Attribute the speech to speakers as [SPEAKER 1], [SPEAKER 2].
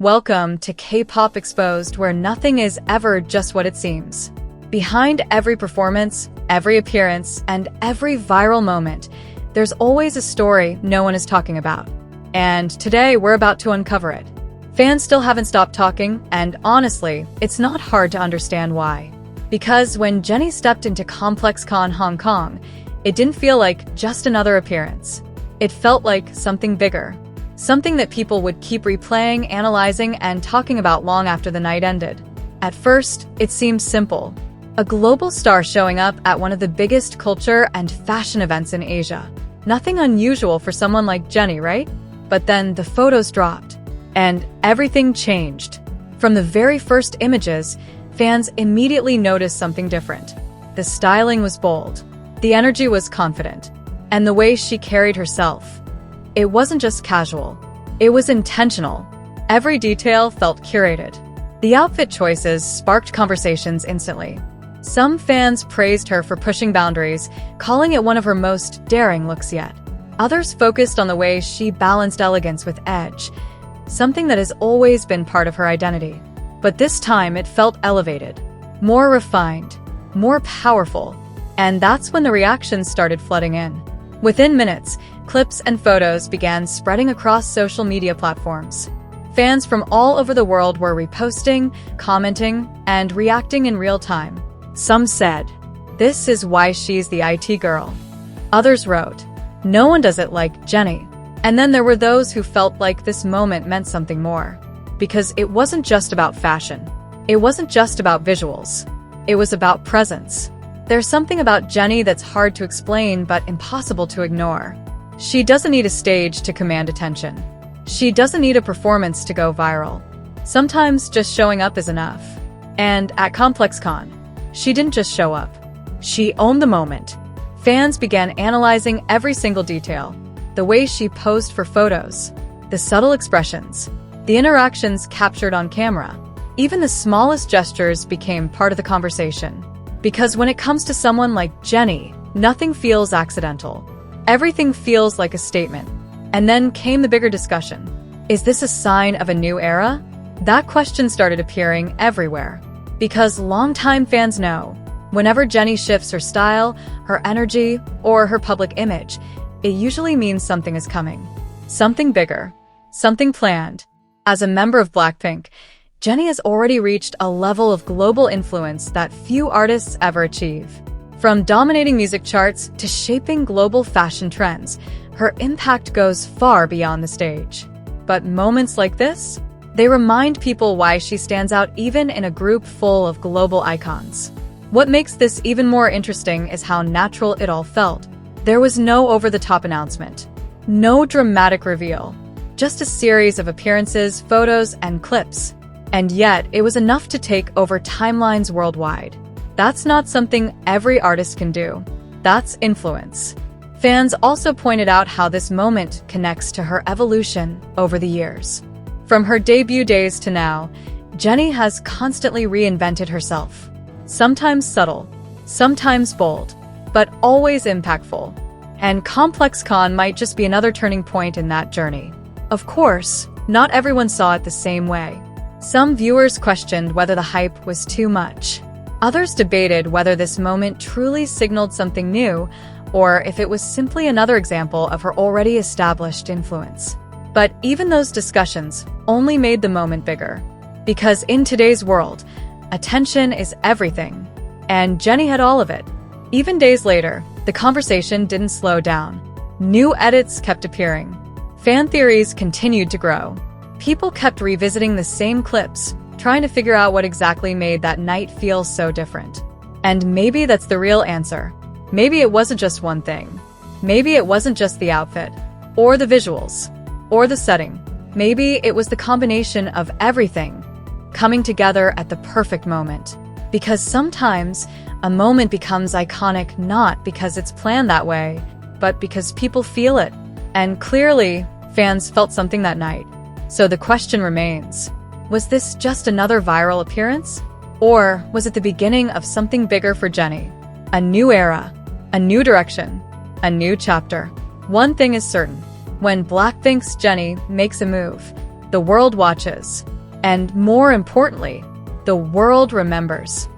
[SPEAKER 1] Welcome to K-pop Exposed, where nothing is ever just what it seems. Behind every performance, every appearance, and every viral moment, there's always a story no one is talking about. And today, we're about to uncover it. Fans still haven't stopped talking, and honestly, it's not hard to understand why. Because when Jennie stepped into ComplexCon Hong Kong, it didn't feel like just another appearance. It felt like something bigger. Something that people would keep replaying, analyzing, and talking about long after the night ended. At first, it seemed simple. A global star showing up at one of the biggest culture and fashion events in Asia. Nothing unusual for someone like Jennie, right? But then the photos dropped, and everything changed. From the very first images, fans immediately noticed something different. The styling was bold, the energy was confident, and the way she carried herself. It wasn't just casual, it was intentional. Every detail felt curated. The outfit choices sparked conversations instantly. Some fans praised her for pushing boundaries, calling it one of her most daring looks yet. Others focused on the way she balanced elegance with edge, something that has always been part of her identity. But this time it felt elevated, more refined, more powerful. And that's when the reactions started flooding in. Within minutes, clips and photos began spreading across social media platforms. Fans from all over the world were reposting, commenting, and reacting in real time. Some said, "This is why she's the IT girl." Others wrote, "No one does it like Jennie." And then there were those who felt like this moment meant something more. Because it wasn't just about fashion. It wasn't just about visuals. It was about presence. There's something about Jennie that's hard to explain but impossible to ignore. She doesn't need a stage to command attention. She doesn't need a performance to go viral. Sometimes just showing up is enough. And at ComplexCon, she didn't just show up. She owned the moment. Fans began analyzing every single detail. The way she posed for photos, the subtle expressions, the interactions captured on camera. Even the smallest gestures became part of the conversation. Because when it comes to someone like Jennie, nothing feels accidental. Everything feels like a statement. And then came the bigger discussion. Is this a sign of a new era? That question started appearing everywhere. Because longtime fans know, whenever Jennie shifts her style, her energy, or her public image, it usually means something is coming. Something bigger. Something planned. As a member of BLACKPINK, Jennie has already reached a level of global influence that few artists ever achieve. From dominating music charts to shaping global fashion trends, her impact goes far beyond the stage. But moments like this, they remind people why she stands out even in a group full of global icons. What makes this even more interesting is how natural it all felt. There was no over-the-top announcement, no dramatic reveal, just a series of appearances, photos, and clips. And yet, it was enough to take over timelines worldwide. That's not something every artist can do. That's influence. Fans also pointed out how this moment connects to her evolution over the years. From her debut days to now, Jennie has constantly reinvented herself. Sometimes subtle, sometimes bold, but always impactful. And ComplexCon might just be another turning point in that journey. Of course, not everyone saw it the same way. Some viewers questioned whether the hype was too much. Others debated whether this moment truly signaled something new, or if it was simply another example of her already established influence. But even those discussions only made the moment bigger. Because in today's world, attention is everything. And Jennie had all of it. Even days later, the conversation didn't slow down. New edits kept appearing. Fan theories continued to grow. People kept revisiting the same clips, trying to figure out what exactly made that night feel so different. And maybe that's the real answer. Maybe it wasn't just one thing. Maybe it wasn't just the outfit, or the visuals, or the setting. Maybe it was the combination of everything coming together at the perfect moment. Because sometimes, a moment becomes iconic not because it's planned that way, but because people feel it. And clearly, fans felt something that night. So the question remains, was this just another viral appearance? Or was it the beginning of something bigger for Jennie? A new era, a new direction, a new chapter. One thing is certain, when BLACKPINK's Jennie makes a move, the world watches. And more importantly, the world remembers.